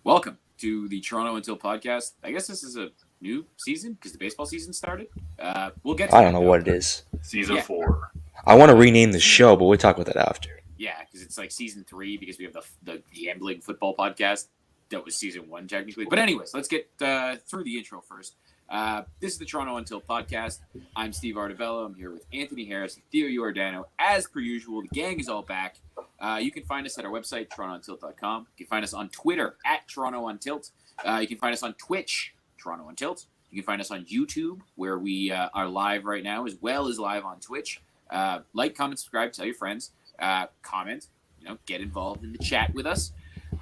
Welcome to the Toronto Until podcast. I guess this is a new season because the baseball season started. We'll get to I don't that know though. what it is. Season Yeah. 4. I want to rename the show, but we'll talk about that after. Yeah, because it's like season 3 because we have the gambling football podcast. That was season 1 technically. But anyways, let's get through the intro first. This is the Toronto Until podcast. I'm Steve Artivello. I'm here with Anthony Harris and Theo Giordano. As per usual, the gang is all back. You can find us at our website, torontountilt.com. You can find us on Twitter at Toronto Untilt. You can find us on Twitch, Toronto Untilt. You can find us on YouTube, where we are live right now, as well as live on Twitch. Like, comment, subscribe, tell your friends. Comment, get involved in the chat with us.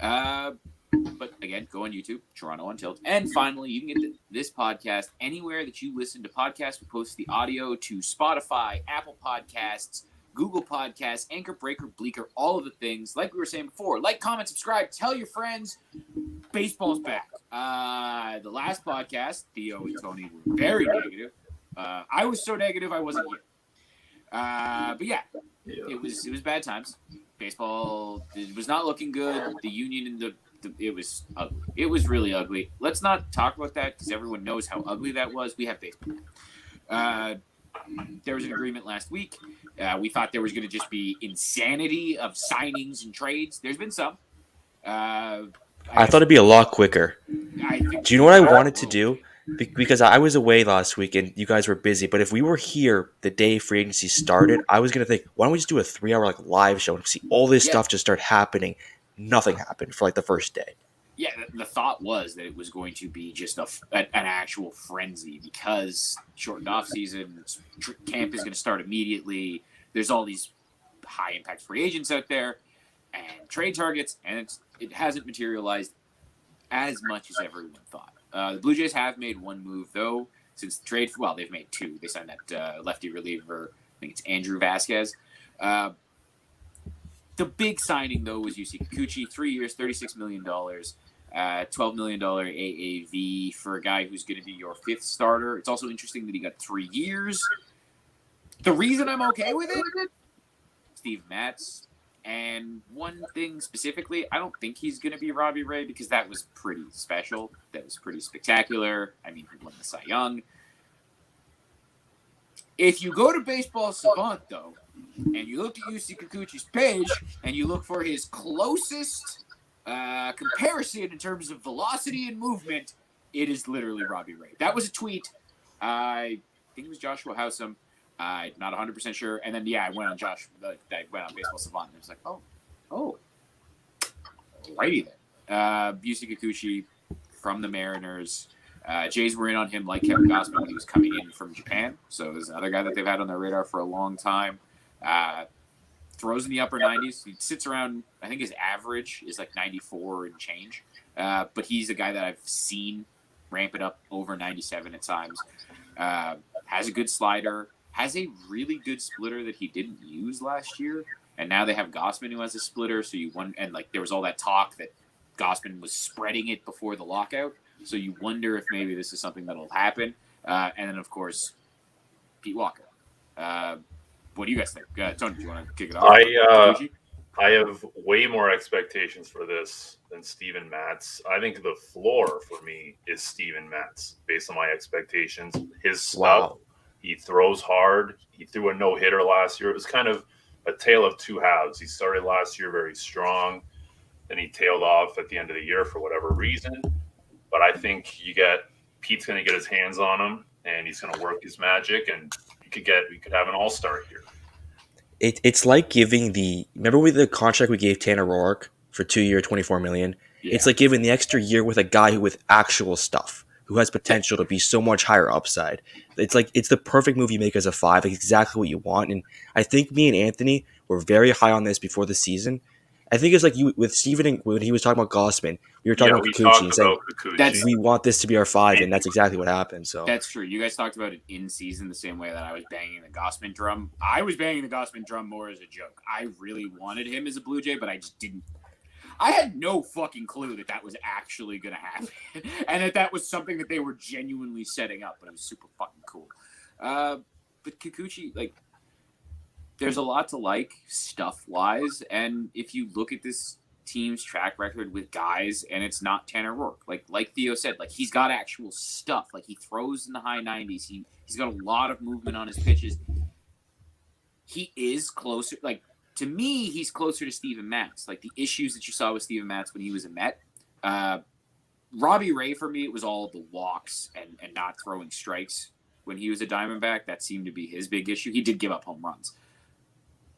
But again, go on YouTube, Toronto Untilt. And finally, you can get this podcast anywhere that you listen to podcasts. We post the audio to Spotify, Apple Podcasts, Google Podcasts, Anchor, Breaker, Bleaker, all of the things. Like we were saying before, like, comment, subscribe, tell your friends. Baseball's back. The last podcast, Theo and Tony were very negative. I was so negative I wasn't here. But yeah, it was bad times. Baseball, it was not looking good. The union and it was ugly. It was really ugly. Let's not talk about that because everyone knows how ugly that was. We have baseball. There was an agreement last week. We thought there was going to just be insanity of signings and trades. There's been some. I thought it'd be a lot quicker. Do you know what I wanted to do? Because I was away last week and you guys were busy. But if we were here the day free agency started, I was going to think, why don't we just do a 3-hour live show and see all this stuff just start happening? Nothing happened for the first day. Yeah, the thought was that it was going to be just an actual frenzy because shortened off season, camp is going to start immediately. There's all these high impact free agents out there and trade targets, and it hasn't materialized as much as everyone thought. The Blue Jays have made one move though since the trade. Well, they've made two. They signed that lefty reliever. I think it's Andrew Vasquez. The big signing, though, was UC Kikuchi. 3 years, $36 million, $12 million AAV for a guy who's going to be your fifth starter. It's also interesting that he got 3 years. The reason I'm okay with it, Steve Matz. And one thing specifically, I don't think he's going to be Robbie Ray because that was pretty special. That was pretty spectacular. I mean, he won the Cy Young. If you go to Baseball Savant, though, and you look at UC Kikuchi's page, and you look for his closest comparison in terms of velocity and movement, it is literally Robbie Ray. That was a tweet. I think it was Joshua Howsam. I'm not 100% sure. And then, I went on I went on Baseball Savant, and it was like, oh, righty then. UC Kikuchi from the Mariners. Jays were in on him like Kevin Gausman when he was coming in from Japan. So there's another guy that they've had on their radar for a long time. Throws in the upper 90s. He sits around, I think his average is 94 and change. But he's a guy that I've seen ramp it up over 97 at times. Has a good slider. Has a really good splitter that he didn't use last year. And now they have Gausman who has a splitter. So there was all that talk that Gausman was spreading it before the lockout. So you wonder if maybe this is something that'll happen. And then, of course, Pete Walker. What do you guys think? Tony, do you want to kick it off? I have way more expectations for this than Steven Matz. I think the floor for me is Steven Matz based on my expectations. His stuff, he throws hard. He threw a no-hitter last year. It was kind of a tale of two halves. He started last year very strong. Then he tailed off at the end of the year for whatever reason. But I think Pete's going to get his hands on him, and he's going to work his magic, and we could have an all-star here. It's like giving remember with the contract we gave Tanner Roark for 2 years, $24 million? Yeah. It's like giving the extra year with a guy with actual stuff, who has potential to be so much higher upside. It's the perfect move you make as a 5, exactly what you want. And I think me and Anthony were very high on this before the season. I think it's like you with Steven when he was talking about Gausman. We were talking about Kikuchi and saying we want this to be our 5, and that's exactly what happened. So that's true. You guys talked about it in season the same way that I was banging the Gausman drum. I was banging the Gausman drum more as a joke. I really wanted him as a Blue Jay, but I just didn't. I had no fucking clue that was actually going to happen, and that was something that they were genuinely setting up. But it was super fucking cool. But Kikuchi, there's a lot to like stuff-wise, and if you look at this team's track record with guys, and it's not Tanner Rourke. Like Theo said, like he's got actual stuff. Like he throws in the high 90s. He's got a lot of movement on his pitches. He is closer. Like to me, he's closer to Steven Matz. Like the issues that you saw with Steven Matz when he was a Met. Robbie Ray, for me, it was all the walks and not throwing strikes when he was a Diamondback. That seemed to be his big issue. He did give up home runs.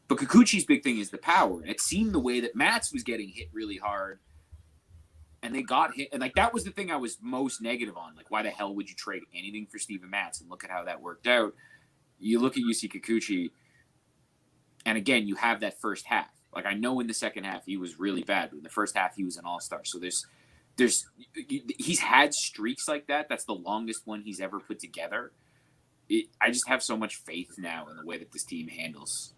But Kikuchi's big thing is the power. And it seemed the way that Matz was getting hit really hard. And they got hit. And, like, that was the thing I was most negative on. Like, why the hell would you trade anything for Steven Matz? And look at how that worked out. You look at UC Kikuchi, and, again, you have that first half. Like, I know in the second half he was really bad. But in the first half, he was an all-star. So he's had streaks like that. That's the longest one he's ever put together. I just have so much faith now in the way that this team handles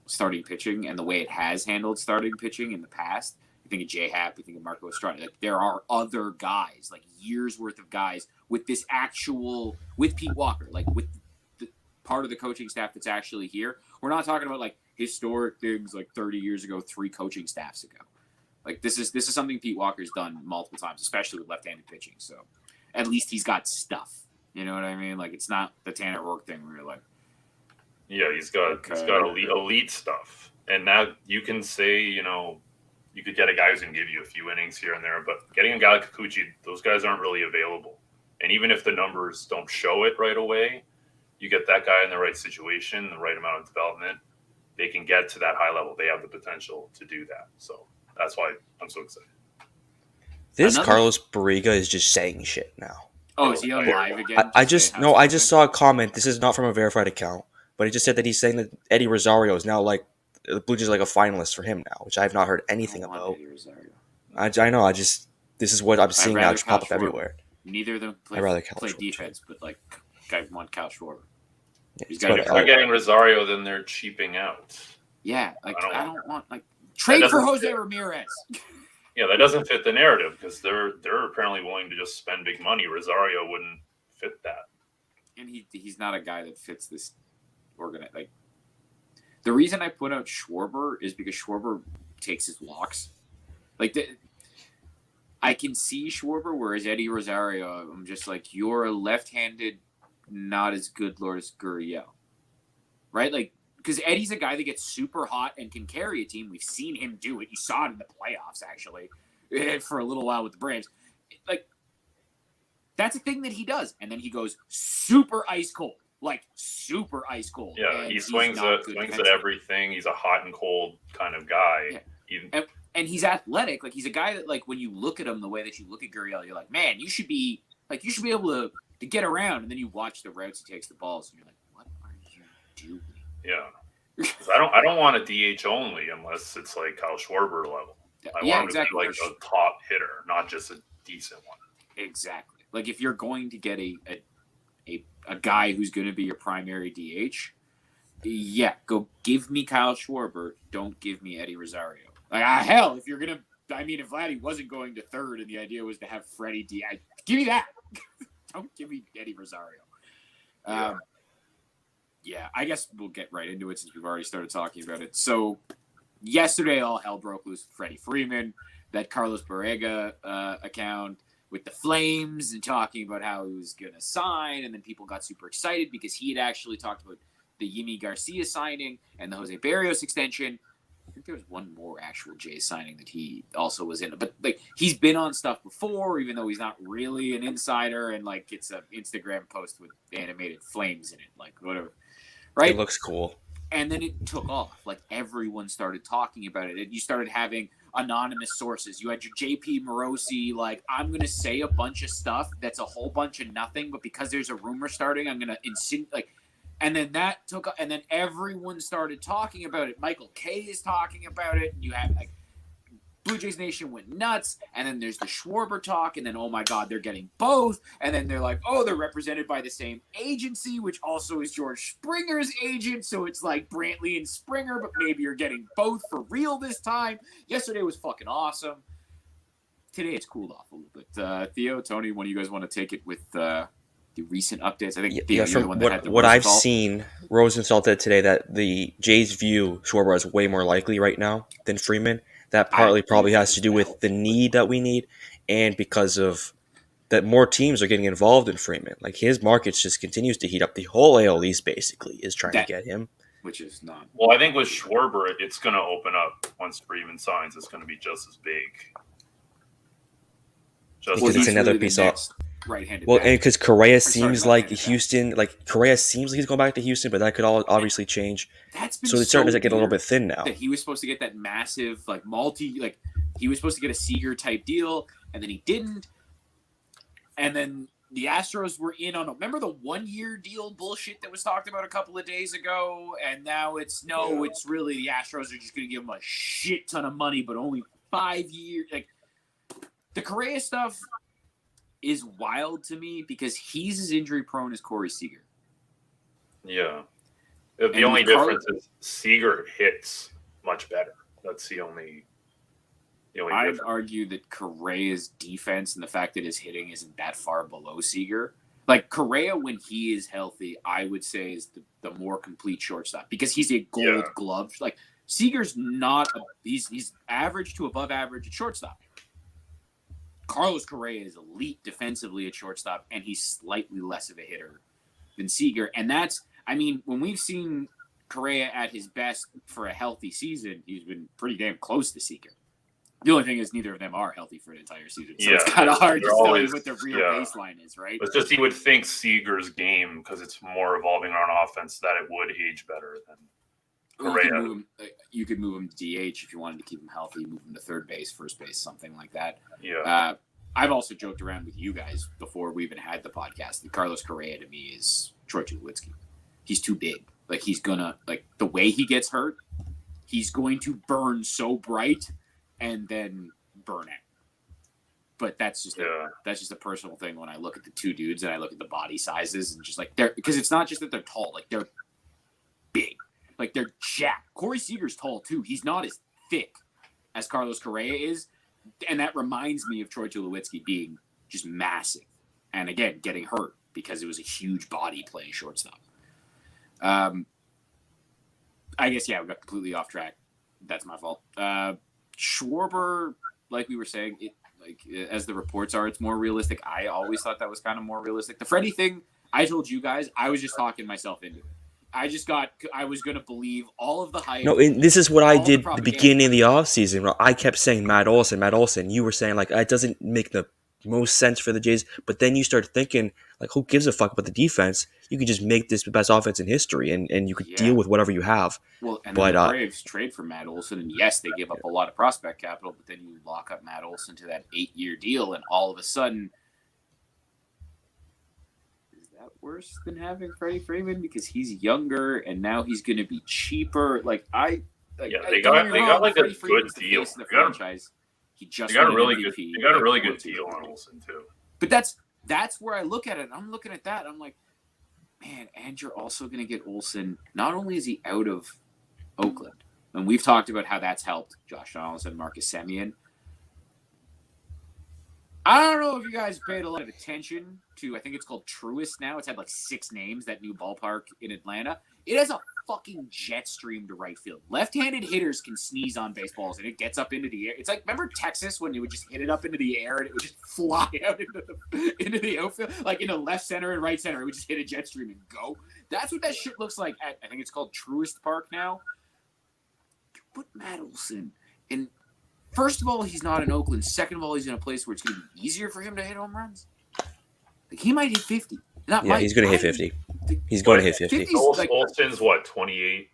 starting pitching and the way it has handled starting pitching in the past. You think of J-Hap, you think of Marco Estrada. Like, there are other guys, like years worth of guys with Pete Walker, like with the part of the coaching staff that's actually here. We're not talking about like historic things like 30 years ago, 3 coaching staffs ago. Like this is something Pete Walker's done multiple times, especially with left-handed pitching. So at least he's got stuff. You know what I mean? Like it's not the Tanner Rourke thing where you're like, yeah, he's got elite stuff. And now you can say, you could get a guy who's going to give you a few innings here and there, but getting a guy like Kikuchi, those guys aren't really available. And even if the numbers don't show it right away, you get that guy in the right situation, the right amount of development, they can get to that high level. They have the potential to do that. So that's why I'm so excited. Carlos Barriga is just saying shit now. Oh, is he on live again? I just saw a comment. This is not from a verified account, but he just said that he's saying that Eddie Rosario is now like the Blue Jays like a finalist for him now, which I have not heard anything about. Eddie Rosario. I know. This is what I'm seeing now. Just pop up everywhere. Neither of them play defense, but like guy want Kyle Schwarber. Yeah, if they're getting Rosario, then they're cheaping out. Yeah, like I don't want like trade for Jose Ramirez. Yeah, that doesn't fit the narrative because they're apparently willing to just spend big money. Rosario wouldn't fit that, and he's not a guy that fits this like. The reason I put out Schwarber is because Schwarber takes his walks. Like I can see Schwarber, whereas Eddie Rosario, I'm just like, you're a left-handed, not as good Lourdes Gurriel, right? Like. Because Eddie's a guy that gets super hot and can carry a team. We've seen him do it. You saw it in the playoffs, actually, for a little while with the Braves. Like, that's a thing that he does. And then he goes super ice cold. Like, super ice cold. Yeah, and he swings at everything. He's a hot and cold kind of guy. Yeah. And he's athletic. Like, he's a guy that, like, when you look at him the way that you look at Gurriel, you're like, man, you should be able to get around. And then you watch the routes he takes the balls, and you're like, what are you doing? Yeah, I don't want a DH only unless it's like Kyle Schwarber level. I want him to be like a top hitter, not just a decent one. Exactly. Like if you're going to get a guy who's going to be your primary DH, yeah, go give me Kyle Schwarber. Don't give me Eddie Rosario. Like hell, if you're gonna, if Vladdy wasn't going to third and the idea was to have Freddie DH, give me that. Don't give me Eddie Rosario. Yeah, I guess we'll get right into it since we've already started talking about it. So, yesterday, all hell broke loose with Freddie Freeman, that Carlos Barriga account with the Flames and talking about how he was going to sign. And then people got super excited because he had actually talked about the Yimi Garcia signing and the Jose Barrios extension. I think there was one more actual Jays signing that he also was in. But, like, he's been on stuff before, even though he's not really an insider. And, like, it's an Instagram post with animated flames in it, like, whatever. Right? It looks cool. And then it took off. Like, everyone started talking about it. And you started having anonymous sources. You had your JP Morosi, like, I'm going to say a bunch of stuff that's a whole bunch of nothing, but because there's a rumor starting, I'm going to insinuate, like, and then that took off. And then everyone started talking about it. Michael Kay is talking about it. And you have, like, Blue Jays Nation went nuts, and then there's the Schwarber talk, and then, oh my God, they're getting both, and then they're like, oh, they're represented by the same agency, which also is George Springer's agent, so it's like Brantley and Springer, but maybe you're getting both for real this time. Yesterday was fucking awesome. Today it's cooled off a little bit. Theo, Tony, one of you guys want to take it with the recent updates? I think Theo, you're the one that had the what I've seen, Rosenthal said today that the Jays view Schwarber as way more likely right now than Freeman. that partly probably has to do with the need that we need, and because of that more teams are getting involved in Freeman. Like his market just continues to heat up. The whole AL East basically is trying to get him, which is not. Well, I think with Schwarber, it's going to open up once Freeman signs. It's going to be just as big. Because it's another piece of right-handed. Well, and because Correa seems like Houston, Correa seems like he's going back to Houston, but that could all obviously change. That's been so it's starting to get a little bit thin now. That he was supposed to get that massive, he was supposed to get a Seager type deal, and then he didn't. And then the Astros were in on. Remember the 1-year deal bullshit that was talked about a couple of days ago, and now it's really the Astros are just going to give him a shit ton of money, but only 5 years. Like the Correa stuff is wild to me because he's as injury prone as Corey Seager. Yeah. The only difference is Seager hits much better. That's the only I'd argue that Correa's defense and the fact that his hitting isn't that far below Seager. Like Correa, when he is healthy, I would say is the more complete shortstop because he's a gold glove. Like Seager's not he's average to above average at shortstop. Carlos Correa is elite defensively at shortstop, and he's slightly less of a hitter than Seager. And when we've seen Correa at his best for a healthy season, he's been pretty damn close to Seager. The only thing is neither of them are healthy for an entire season. So it's kind of hard to tell you what the real baseline is, right? It's just you would think Seager's game, because it's more evolving on offense, that it would age better than Correa. You could move him to DH if you wanted to keep him healthy, move him to third base, first base, something like that. Yeah. I've also joked around with you guys before we even had the podcast that Carlos Correa to me is Troy Tulowitzki. He's too big. Like he's gonna the way he gets hurt, he's going to burn so bright and then burn out. But that's just a personal thing when I look at the two dudes and I look at the body sizes and just because it's not just that they're tall, like they're big. Like they're jacked. Corey Seager's tall too. He's not as thick as Carlos Correa is. And that reminds me of Troy Tulowitzki being just massive. And again, getting hurt because it was a huge body playing shortstop. I guess, we got completely off track. That's my fault. Schwarber, like we were saying, as the reports are, it's more realistic. I always thought that was kind of more realistic. The Freddie thing, I told you guys, I was just talking myself into it. I was going to believe all of the hype. No, this is what I did at the beginning of the offseason. I kept saying Matt Olson. You were saying, it doesn't make the most sense for the Jays. But then you start thinking, who gives a fuck about the defense? You could just make this the best offense in history, and you could deal with whatever you have. Well, and then the Braves trade for Matt Olson, and yes, they give up a lot of prospect capital, but then you lock up Matt Olson to that 8-year deal, and all of a sudden, worse than having Freddie Freeman because he's younger and now he's going to be cheaper. They got a good deal. They got a really good deal on Olson too. But that's where I look at it. I'm looking at that. I'm like, man, and you're also going to get Olson. Not only is he out of Oakland, and we've talked about how that's helped Josh Donaldson, Marcus Semien. I don't know if you guys paid a lot of attention to, I think it's called Truist now. It's had 6 names, that new ballpark in Atlanta. It has a fucking jet stream to right field. Left-handed hitters can sneeze on baseballs and it gets up into the air. It's remember Texas when you would just hit it up into the air and it would just fly out into the outfield? Into left center and right center, it would just hit a jet stream and go. That's what that shit looks like at, I think it's called Truist Park now. You put Matt Olson in. First of all, he's not in Oakland. Second of all, he's in a place where it's going to be easier for him to hit home runs. He might hit 50. He's going to hit 50. He's going to hit 50. Olson's 28,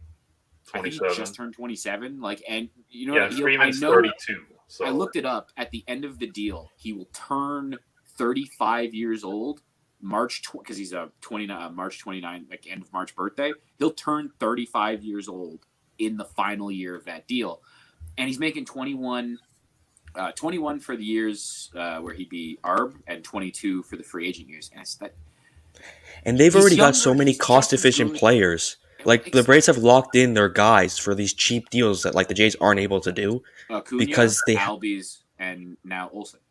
27? He just turned 27. And you know what? Freeman's 32. So. I looked it up. At the end of the deal, he will turn 35 years old. Because he's a March 29, end of March birthday. He'll turn 35 years old in the final year of that deal. And he's making 21 for the years where he'd be ARB and 22 for the free agent years. And they've already got so many cost-efficient players. The Braves have locked in their guys for these cheap deals that the Jays aren't able to do. Cunha, because they Albies, and now Olsen.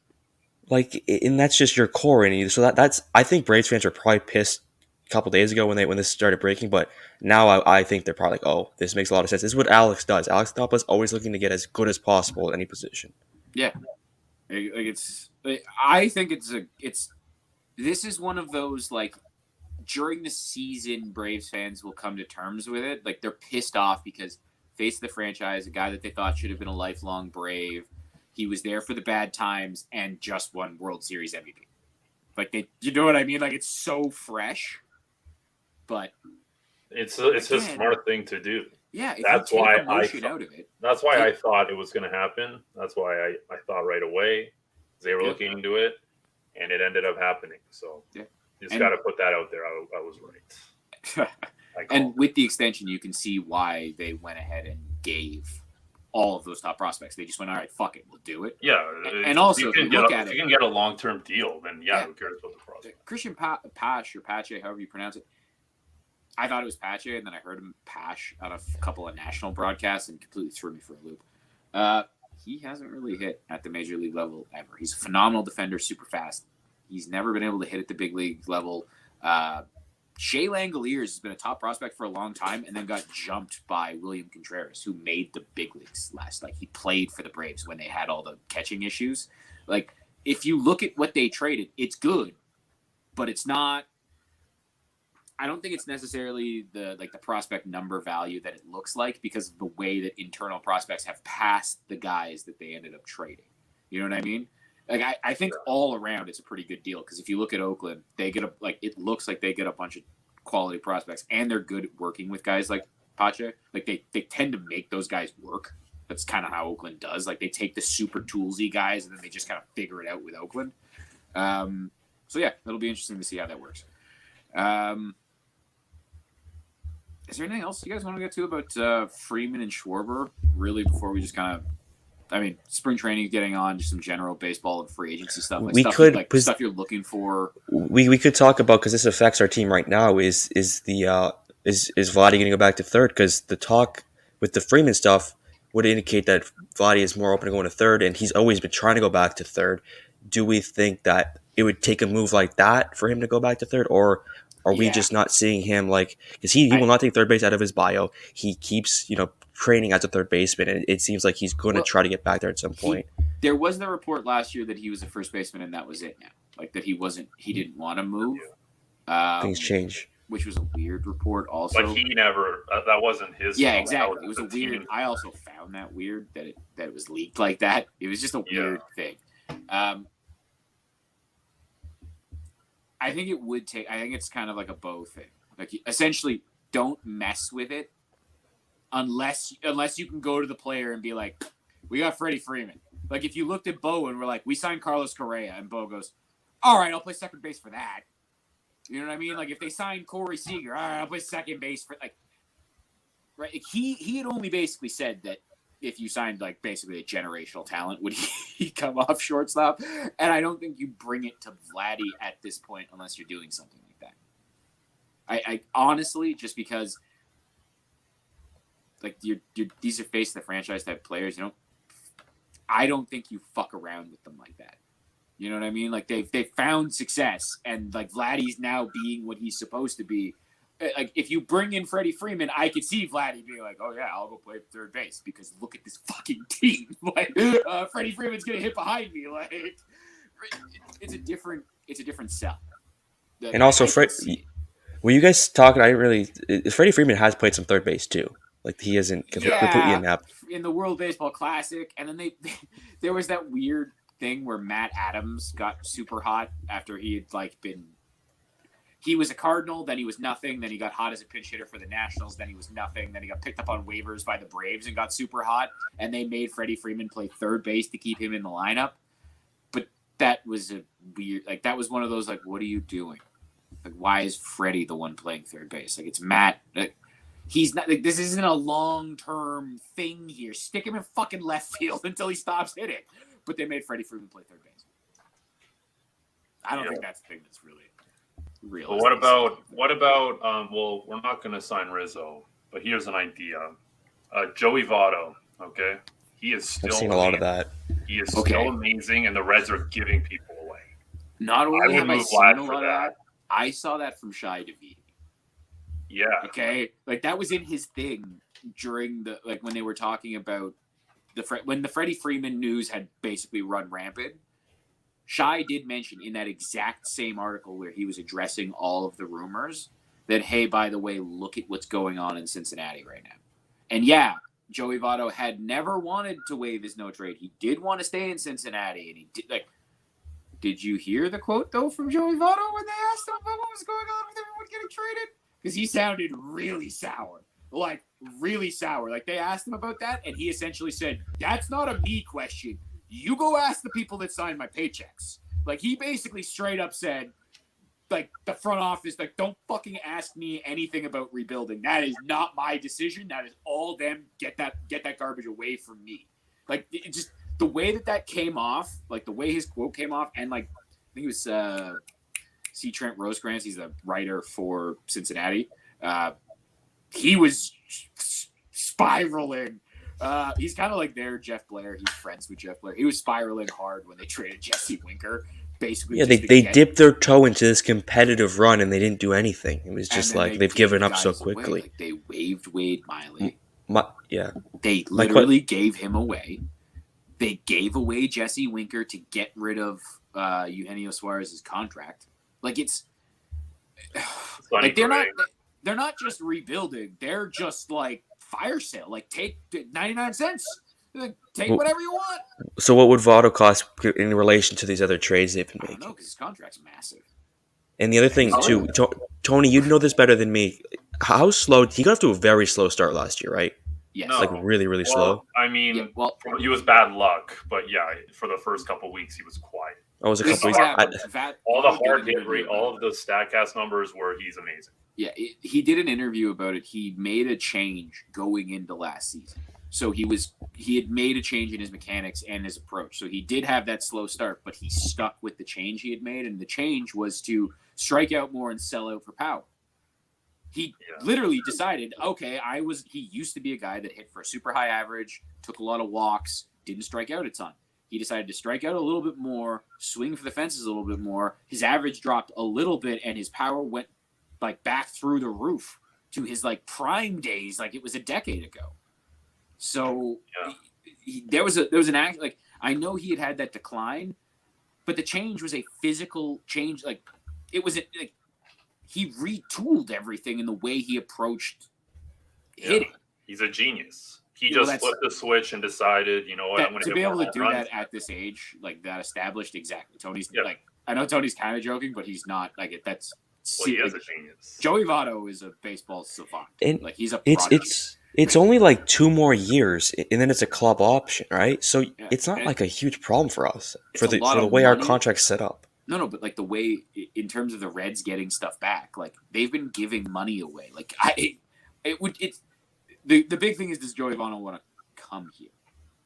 And that's just your core. And so that's I think Braves fans are probably pissed couple days ago when this started breaking, but now I think they're probably like, oh, this makes a lot of sense. This is what Alex does. Alex Nopa's always looking to get as good as possible at any position. Yeah, I think this is one of those like during the season Braves fans will come to terms with it. Like they're pissed off because face of the franchise, a guy that they thought should have been a lifelong Brave. He was there for the bad times and just won World Series MVP. Like you know what I mean? Like it's so fresh, but it's a smart thing to do. Yeah, that's why out of it. That's why I thought it was going to happen. That's why I thought right away they were looking into it, and it ended up happening. So just got to put that out there. I was right. And with the extension, you can see why they went ahead and gave all of those top prospects. They just went, all right, fuck it, we'll do it. Yeah, and also if you can get a long-term deal, then who cares about the prospect? Christian Pache or Pache, however you pronounce it. I thought it was Pache, and then I heard him Pache on a couple of national broadcasts and completely threw me for a loop. He hasn't really hit at the major league level ever. He's a phenomenal defender, super fast. He's never been able to hit at the big league level. Shea Langoliers has been a top prospect for a long time and then got jumped by William Contreras, who made the big leagues last. Like, he played for the Braves when they had all the catching issues. Like, if you look at what they traded, it's good, but it's not. I don't think it's necessarily the prospect number value that it looks like because of the way that internal prospects have passed the guys that they ended up trading. You know what I mean? Like I think all around it's a pretty good deal because if you look at Oakland, they get it looks like they get a bunch of quality prospects and they're good at working with guys like Pache. Like they tend to make those guys work. That's kind of how Oakland does. Like they take the super toolsy guys and then they just kind of figure it out with Oakland. So yeah, it'll be interesting to see how that works. Is there anything else you guys want to get to about Freeman and Schwarber? Really, before we just kind of, spring training is getting on, just some general baseball and free agency stuff. Stuff you're looking for. We could talk about because this affects our team right now. Is Vladdy going to go back to third? Because the talk with the Freeman stuff would indicate that Vladdy is more open to going to third, and he's always been trying to go back to third. Do we think that it would take a move like that for him to go back to third, or are we just not seeing him because he will not take third base out of his bio. He keeps, training as a third baseman, and it seems like he's going to try to get back there at some point. There was the report last year that he was a first baseman, and that was it now. Like that he didn't want to move. Things change. Which was a weird report also. But he never, that wasn't his. Yeah, exactly. It was a weird, I also found that weird that it was leaked like that. It was just a weird thing. I think it would take. I think it's kind of like a Bo thing. Like essentially, don't mess with it unless you can go to the player and be like, "We got Freddie Freeman." Like if you looked at Bo and we're like, "We signed Carlos Correa," and Bo goes, "All right, I'll play second base for that." You know what I mean? Like if they signed Corey Seager, all right, I'll play second base for right. Like, he had only basically said that. If you signed basically a generational talent, would he come off shortstop? And I don't think you bring it to Vladdy at this point unless you're doing something like that. I honestly, just because these are face of the franchise type players, I don't think you fuck around with them like that. You know what I mean? Like they've found success, and Vladdy's now being what he's supposed to be. Like if you bring in Freddie Freeman, I could see Vladdy being like, "Oh yeah, I'll go play third base because look at this fucking team. Freddie Freeman's gonna hit behind me. It's a different sell." And also, were you guys talking? Freddie Freeman has played some third base too. Like he isn't completely inept in the World Baseball Classic, and then there was that weird thing where Matt Adams got super hot after he had been. He was a Cardinal, then he was nothing, then he got hot as a pinch hitter for the Nationals, then he was nothing, then he got picked up on waivers by the Braves and got super hot, and they made Freddie Freeman play third base to keep him in the lineup. But that was a weird, that was one of those, what are you doing? Why is Freddie the one playing third base? It's Matt. He's not, this isn't a long-term thing here. Stick him in fucking left field until he stops hitting. But they made Freddie Freeman play third base. I don't think that's the thing that's really real. But what about well, we're not going to sign Rizzo, but here's an idea. Joey Votto, okay? He is still I've seen a lot of that. He is still amazing, and the Reds are giving people away. Not only have I seen a lot of that, I saw that from Shai Davidi. Yeah. Okay, like that was in his thing during the when they were talking about when the Freddie Freeman news had basically run rampant. Shai did mention in that exact same article where he was addressing all of the rumors that, hey, by the way, look at what's going on in Cincinnati right now. And yeah, Joey Votto had never wanted to waive his no trade. He did want to stay in Cincinnati, and he did. Did you hear the quote though from Joey Votto when they asked him about what was going on with everyone getting traded? Because he sounded really sour. Really sour. Like, they asked him about that, and he essentially said, that's not a me question. You go ask the people that signed my paychecks. Like, he basically straight up said, like, the front office, like, don't fucking ask me anything about rebuilding. That is not my decision. That is all them. Get that garbage away from me. Like, it just, the way that came off, like, the way his quote came off, and, like, I think it was C. Trent Rosecrans, he's the writer for Cincinnati. He was spiraling. He's kind of like their Jeff Blair. He's friends with Jeff Blair. He was spiraling hard when they traded Jesse Winker. Basically, yeah, they dipped their toe into this competitive run and they didn't do anything. It was just like they've given up so quickly. Like, they waived Wade Miley. Yeah, they literally gave him away. They gave away Jesse Winker to get rid of Eugenio Suarez's contract. Like, it's like they're not just rebuilding. They're just like fire sale. Like, take 99 cents. Take whatever you want. So what would Votto cost in relation to these other trades they've been making? I don't know, because his contract's massive. And the other thing, too, Tony, you'd know this better than me. How slow? He got off to a very slow start last year, right? Yes. No. Like, really, really slow. I mean, he was bad luck. But, yeah, for the first couple of weeks, he was quiet. Oh, was a couple weeks. All the hard hit rate, all of the StatCast numbers were he's amazing. Yeah, he did an interview about it. He made a change going into last season. So he had made a change in his mechanics and his approach. So he did have that slow start, but he stuck with the change he had made, and the change was to strike out more and sell out for power. He literally decided, okay, he used to be a guy that hit for a super high average, took a lot of walks, didn't strike out a ton. He decided to strike out a little bit more, swing for the fences a little bit more. His average dropped a little bit, and his power went like back through the roof to his like prime days, like it was a decade ago. So there was an act, like, I know he had that decline, but the change was a physical change. Like, it was like he retooled everything in the way he approached hitting. He's a genius. He just flipped the switch and decided, you know what, I'm going to be able to do that at this age, like that established. Exactly. Tony's like, I know Tony's kind of joking, but he's not. Like, that's. Well, he is a genius. Joey Votto is a baseball savant. And like, he's a prodigy. It's only like 2 more years, and then it's a club option, right? So it's not like a huge problem for us for the way our contract's set up. No, but like the way, in terms of the Reds getting stuff back, like they've been giving money away. Like the big thing is, does Joey Votto want to come here?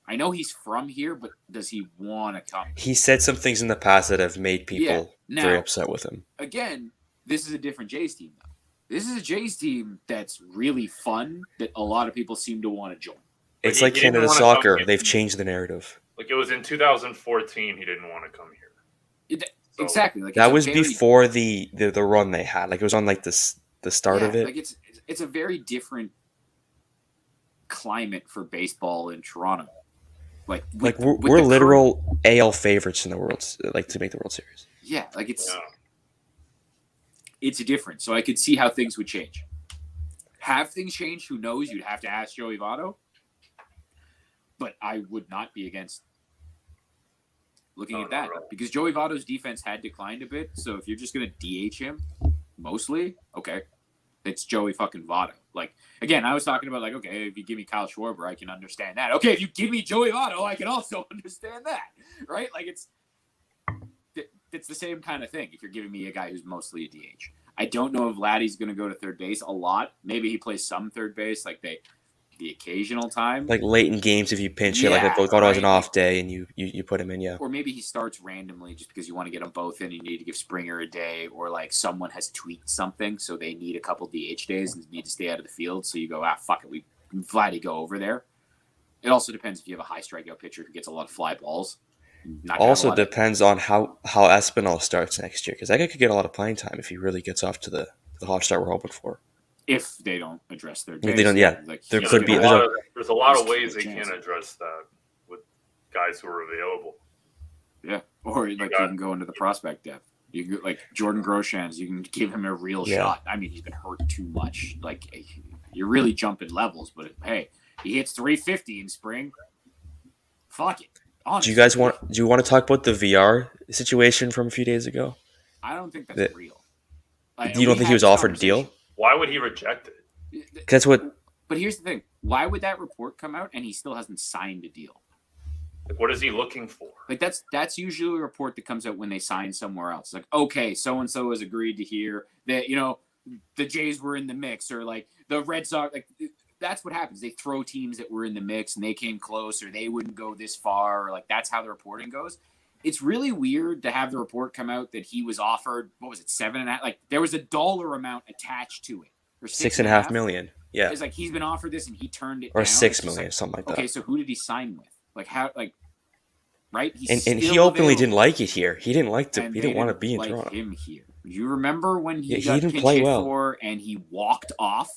I know he's from here, but does he want to come? He said some things in the past that have made people very upset with him. Again, this is a different Jays team, though. This is a Jays team that's really fun, that a lot of people seem to want to join. It's like Canada soccer. They've changed the narrative. Like, it was in 2014 he didn't want to come here. Exactly. Like, that was before the run they had. Like, it was on like the start of it. Like, it's a very different climate for baseball in Toronto. We're literal AL favorites in the world, like, to make the World Series. Yeah, like it's different. So I could see how things would change. Have things changed? Who knows? You'd have to ask Joey Votto. But I would not be against looking at that. Because Joey Votto's defense had declined a bit. So if you're just going to DH him, mostly, okay, it's Joey fucking Votto. Like, again, I was talking about, like, okay, if you give me Kyle Schwarber, I can understand that. Okay, if you give me Joey Votto, I can also understand that. Right? Like, it's the same kind of thing if you're giving me a guy who's mostly a DH. I don't know if Laddie's going to go to third base a lot. Maybe he plays some third base, like the occasional time. Like late in games if you pinch it, like if Votto has an off day and you put him in, Or maybe he starts randomly just because you want to get them both in. You need to give Springer a day, or like someone has tweaked something, so they need a couple DH days and need to stay out of the field. So you go, fuck it, Vladdy go over there. It also depends if you have a high strikeout pitcher who gets a lot of fly balls. Also depends on how Espinal starts next year, because that guy could get a lot of playing time if he really gets off to the hot start we're hoping for. if they don't address their If they don't, Jays. yeah, there he's could be- gonna- there's a lot of He's ways they chance. can address that with guys who are available. Yeah, or like you can go into the prospect depth. You can, like Jordan Groshans, you can give him a real shot. I mean, he's been hurt too much. Like you're really jumping levels, but hey, he hits 350 in spring. Fuck it. Honestly. Do you want to talk about the VR situation from a few days ago? I don't think that's real. Like, You don't think he was offered a deal? Why would he reject it? That's what. But here's the thing: why would that report come out and he still hasn't signed a deal? Like, what is he looking for? Like that's usually a report that comes out when they sign somewhere else. Like, okay, so and so has agreed to hear that the Jays were in the mix, or like the Red Sox. Like that's what happens. They throw teams that were in the mix and they came close, or they wouldn't go this far. Or like that's how the reporting goes. It's really weird to have the report come out that he was offered. What was it, 7.5? Like there was a dollar amount attached to it, or $6.5 million. Yeah, it's like he's been offered this and he turned it or down. $6 million, something like that. Okay, so who did he sign with? Like how? Like right? He's and he still openly available. didn't like it here. He didn't like to. And He they didn't want to be in like Toronto. him here. You remember when he He got didn't pinch play hit well. for and he walked off?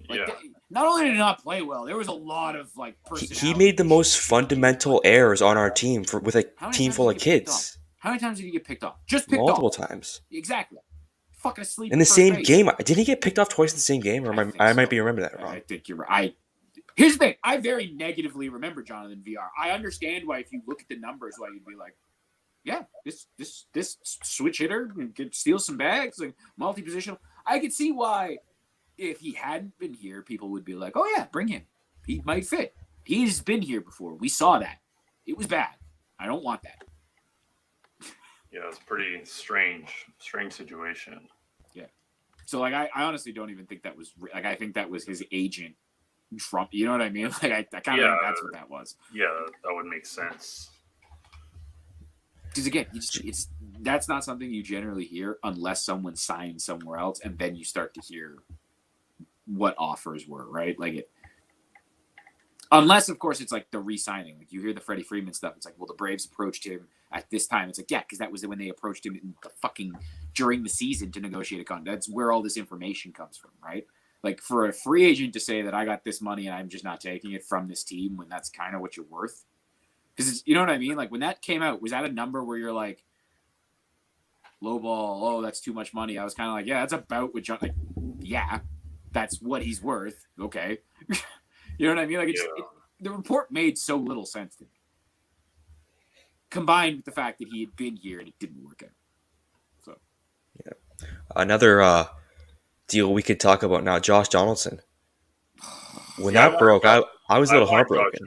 Like, Yeah. Not only did he not play well, there was a lot of like personality He made the issues. most fundamental errors on our team with a How many team times full did of he get picked kids. How many times did he get picked off? Just picked Multiple off. times. Exactly. Fucking asleep In the first same base. game. Didn't he get picked off twice in the same game? Or I might be remembering that wrong. I think you're right. Here's the thing. I very negatively remember Jonathan VR. I understand why if you look at the numbers, why you'd be like, yeah, this switch hitter could steal some bags, like multi-positional. I could see why if he hadn't been here, people would be like, oh yeah, bring him. He might fit. He's been here before. We saw that. It was bad. I don't want that. Yeah, it's pretty strange situation. Yeah. So like, I honestly don't even think that was like. I think that was his agent, Trump. You know what I mean? Like I kind of think that's what that was. Yeah, that would make sense. Because again, that's not something you generally hear unless someone signs somewhere else, and then you start to hear what offers were, right? Like unless of course it's like the re-signing. Like you hear the Freddie Freeman stuff. It's like, well, the Braves approached him at this time. It's like, yeah, because that was when they approached him in the fucking during the season to negotiate a contract. That's where all this information comes from, right? Like for a free agent to say that I got this money and I'm just not taking it from this team when that's kind of what you're worth. Because you know what I mean? Like when that came out, was that a number where you're like, low ball, oh, that's too much money? I was kind of like, yeah, that's about what John, like, yeah, that's what he's worth. Okay. You know what I mean? Like the report made so little sense to me. Combined with the fact that he had been here and it didn't work out. So. Yeah. Another deal we could talk about now, Josh Donaldson. When that broke, I was a little heartbroken.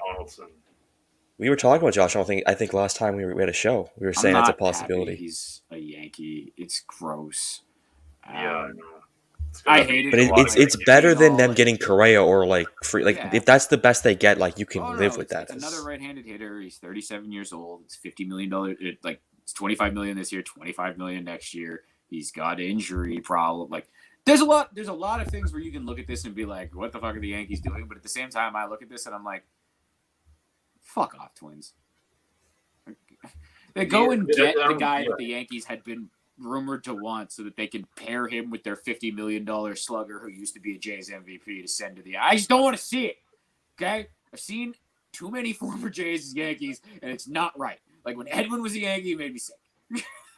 We were talking about Josh Donaldson. I think last time we had a show, we were saying that's a possibility. He's a Yankee. It's gross. Yeah, I know. I hate it. But it's better than them getting Correa or like free. Like if that's the best they get, like you can live with that. It's another right-handed hitter. He's 37 years old. It's $50 million. Like it's $25 million this year, $25 million next year. He's got injury problem. Like there's a lot of things where you can look at this and be like, what the fuck are the Yankees doing? But at the same time, I look at this and I'm like, fuck off, Twins. They go and get the guy that the Yankees had been rumored to want so that they can pair him with their $50 million slugger who used to be a Jays MVP to send to the. I just don't want to see it. Okay? I've seen too many former Jays Yankees, and it's not right. Like when Edwin was a Yankee, it made me sick.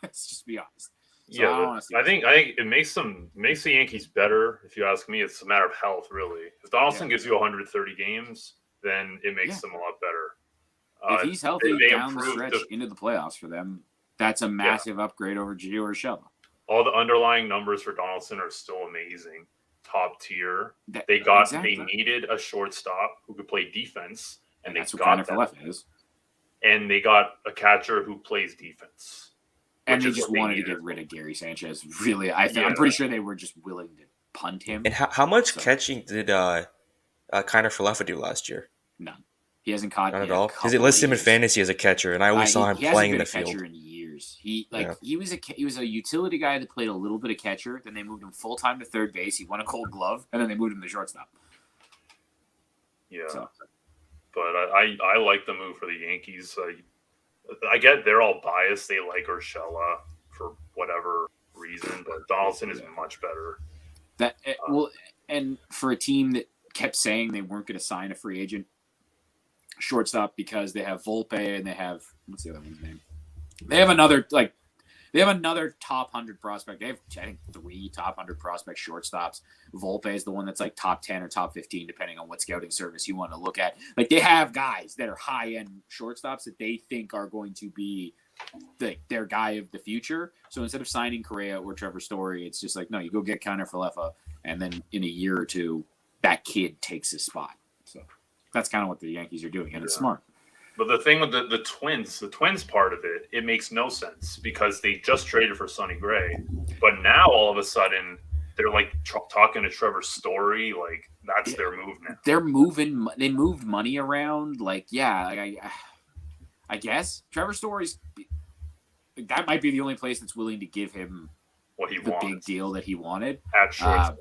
Let's just be honest. So I think it makes the Yankees better. If you ask me, it's a matter of health, really. If Donaldson gives you 130 games, then it makes them a lot better. If he's healthy down the stretch into the playoffs for them, that's a massive upgrade over Gio Urshela. All the underlying numbers for Donaldson are still amazing, top tier. They needed a shortstop who could play defense, and that's they what got that. Is. And they got a catcher who plays defense. And they just wanted to get rid of Gary Sanchez. Really, I'm pretty sure they were just willing to punt him. And how much catching did Kiner Falefa do last year? None. He hasn't caught none at all. Because it lists him in fantasy as a catcher, and I always saw him playing in the field. He hasn't been a catcher in years. He was a utility guy that played a little bit of catcher. Then they moved him full time to third base. He won a Gold Glove, and then they moved him to shortstop. Yeah, but I like the move for the Yankees. I get they're all biased. They like Urshela for whatever reason, but Donaldson is much better. And for a team that kept saying they weren't going to sign a free agent shortstop because they have Volpe and they have what's the other one's name? They have another top 100 prospect. They have, I think, 3 top 100 prospect shortstops. Volpe is the one that's like top 10 or top 15, depending on what scouting service you want to look at. Like, they have guys that are high-end shortstops that they think are going to be their guy of the future. So instead of signing Correa or Trevor Story, it's just like, no, you go get Connor Falefa, and then in a year or two, that kid takes his spot. So that's kind of what the Yankees are doing, and it's smart. But the thing with the Twins part of it makes no sense because they just traded for Sonny Gray, but now all of a sudden they're like talking to Trevor Story, like that's their move now. They moved money around, like I guess Trevor Story's that might be the only place that's willing to give him what he the wants. big deal that he wanted At shortstop.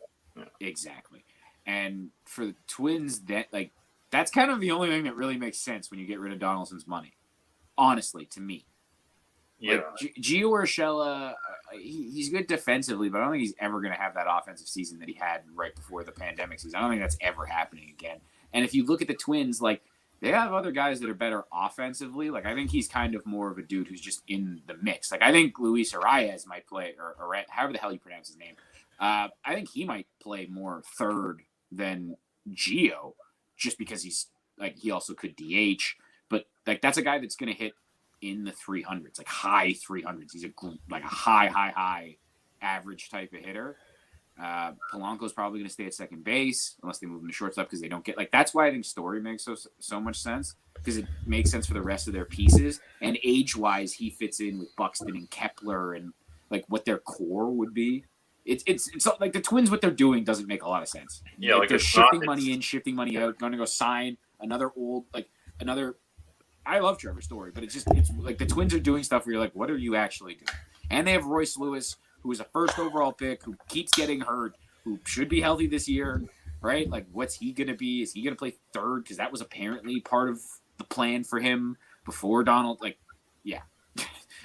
Exactly. And for the Twins, that's kind of the only thing that really makes sense when you get rid of Donaldson's money. Honestly, to me. Yeah. Like, Gio Urshela, he's good defensively, but I don't think he's ever going to have that offensive season that he had right before the pandemic season. I don't think that's ever happening again. And if you look at the Twins, like, they have other guys that are better offensively. Like, I think he's kind of more of a dude who's just in the mix. Like, I think Luis Arias might play, or however the hell you pronounce his name. I think he might play more third than Gio, just because he also could DH. But, like, that's a guy that's going to hit in the 300s, like high 300s. He's a high average type of hitter. Polanco's probably going to stay at second base unless they move him to shortstop because they don't get that's why I think Story makes so much sense, because it makes sense for the rest of their pieces, and age wise he fits in with Buxton and Kepler and like what their core would be. It's like the Twins, what they're doing doesn't make a lot of sense. Yeah, like they're shifting money in, shifting money out, going to go sign another I love Trevor Story, but it's like the Twins are doing stuff where you're like, what are you actually doing? And they have Royce Lewis, who is a first overall pick, who keeps getting hurt, who should be healthy this year, right? Like, what's he going to be? Is he going to play third? Because that was apparently part of the plan for him before Donald. Like, yeah,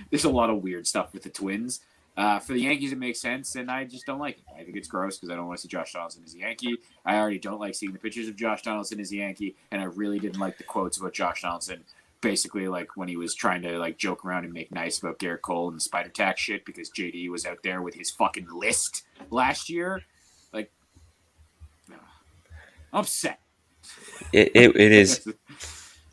there's a lot of weird stuff with the Twins. For the Yankees, it makes sense, and I just don't like it. I think it's gross because I don't want to see Josh Donaldson as a Yankee. I already don't like seeing the pictures of Josh Donaldson as a Yankee, and I really didn't like the quotes about Josh Donaldson. Basically, like when he was trying to like joke around and make nice about Garrett Cole and the spider tack shit because JD was out there with his fucking list last year. Like, I'm upset. It is.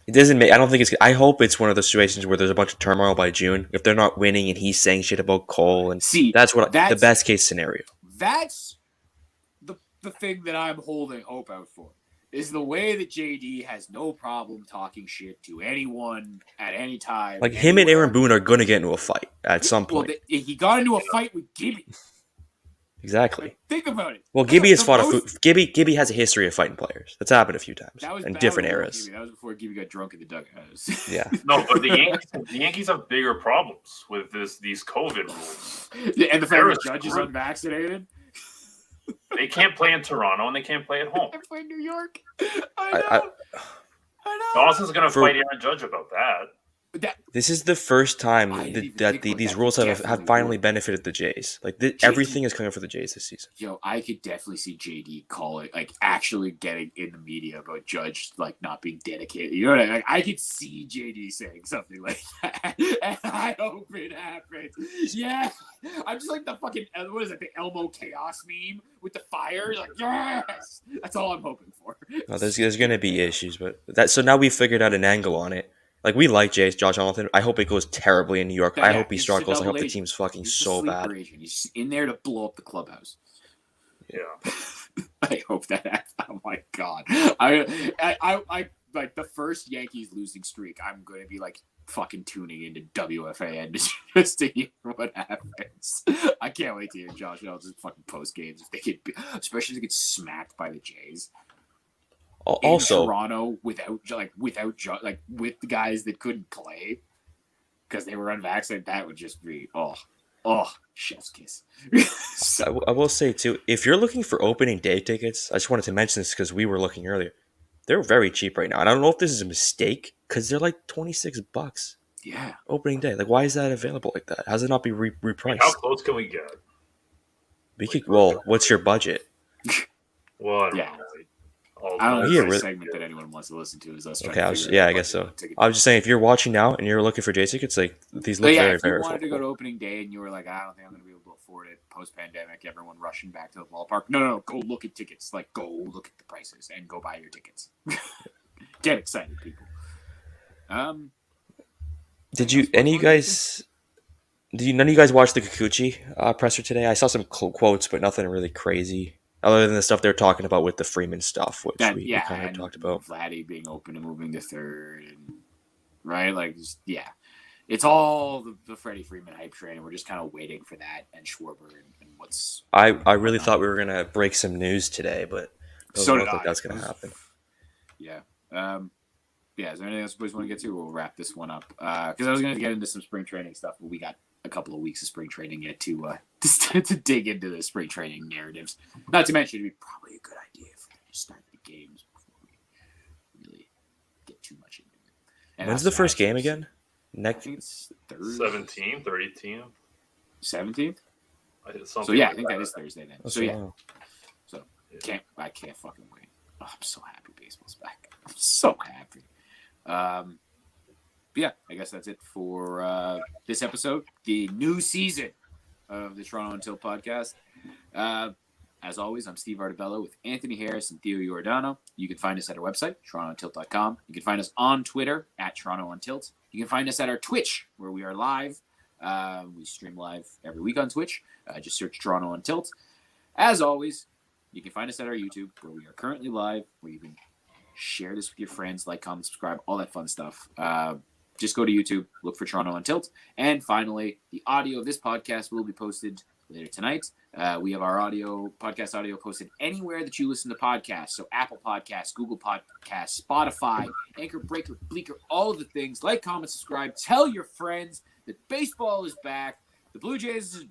It doesn't make. I don't think it's. I hope it's one of those situations where there's a bunch of turmoil by June. If they're not winning and he's saying shit about Cole, and that's the best case scenario. That's the thing that I'm holding hope out for. Is the way that JD has no problem talking shit to anyone at any time. Like, him and Aaron Boone are going to get into a fight at some point. Well, he got into a fight with Gibby. Exactly. Like, think about it. Well, Gibby has fought Gibby has a history of fighting players. That's happened a few times in different eras. That was before Gibby got drunk in the dugout. Yeah. No, but the Yankees have bigger problems with these COVID rules. Yeah, and the fact that Judge is unvaccinated. They can't play in Toronto and they can't play at home. They play in New York. I know. Dawson's going to fight Aaron Judge about that. This is the first time that these rules have finally benefited the Jays. Like, everything is coming for the Jays this season. Yo, I could definitely see JD calling, like, actually getting in the media about Judge, like, not being dedicated. You know what I mean? Like, I could see JD saying something like that, and I hope it happens. Yeah, I'm just like the fucking, what is it, the Elmo Chaos meme with the fire? Like, yes! That's all I'm hoping for. No, there's going to be issues, but so now we've figured out an angle on it. Like, we like Josh Donaldson. I hope it goes terribly in New York. I hope he struggles. I hope the team's fucking so bad. He's in there to blow up the clubhouse. Yeah. I hope that happens. Oh, my God. I like, the first Yankees losing streak, I'm going to be, like, fucking tuning into WFAN just to hear what happens. I can't wait to hear Josh Donaldson's fucking post games if they get, especially if they get smacked by the Jays. Also, in Toronto with the guys that couldn't play because they were unvaccinated, that would just be chef's kiss. I will say too, if you're looking for opening day tickets, I just wanted to mention this because we were looking earlier. They're very cheap right now, and I don't know if this is a mistake because they're like $26. Yeah, opening day. Like, why is that available like that? How does it not be repriced? How close can we get? We could. Well, what's your budget? Well, I don't Yeah. know. I don't think Yeah, it's a really- segment that anyone wants to listen to. Is us trying Okay, to figure out I guess what so. ticket- I was just saying, if you're watching now and you're looking for J tickets, like these But look yeah, very, if you very wanted to go to affordable. opening day and you were like, I don't think I'm going to be able to afford it post-pandemic, everyone rushing back to the ballpark. No, go look at tickets. Like, go look at the prices and go buy your tickets. Get excited, people. Did you? Any of you guys? None of you guys watch the Kikuchi presser today? I saw some quotes, but nothing really crazy, other than the stuff they're talking about with the Freeman stuff, which That we kind of and talked about. Vladdy being open and moving to third, and right, like it's all the Freddie Freeman hype train, and we're just kind of waiting for that and Schwarber and what's. I really thought we were gonna break some news today, but it doesn't look like that's gonna happen. Yeah. Yeah, is there anything else you boys want to get to? We'll wrap this one up. Because I was going to get into some spring training stuff, but we got a couple of weeks of spring training yet to dig into the spring training narratives. Not to mention, it'd be probably a good idea if we start the games before we really get too much into it. And When's the first game again? I think it's Thursday. 17th or 18th. 17th? So yeah, I think that is Thursday then. That's So yeah. wild. So I can't fucking wait. Oh, I'm so happy baseball's back. I'm so happy. But yeah, I guess that's it for this episode, the new season of the Toronto Until podcast. As always, I'm Steve Artabello with Anthony Harris and Theo Giordano. You can find us at our website, torontountilt.com. You can find us on Twitter at Toronto Untilt. You can find us at our Twitch, where we are live. We stream live every week on Twitch. Just search Toronto Untilt. As always, you can find us at our YouTube, where we are currently live, where you can share this with your friends, like, comment, subscribe, all that fun stuff. Just go to YouTube, look for Toronto Untilt. And finally, the audio of this podcast will be posted later tonight. We have our podcast audio posted anywhere that you listen to podcasts. So Apple Podcasts, Google Podcasts, Spotify, Anchor, Breaker, Bleaker, all of the things. Like, comment, subscribe. Tell your friends that baseball is back. The Blue Jays is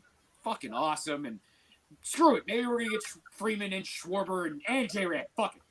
fucking awesome. And screw it. Maybe we're going to get Freeman and Schwarber and J-Rad. Fuck it.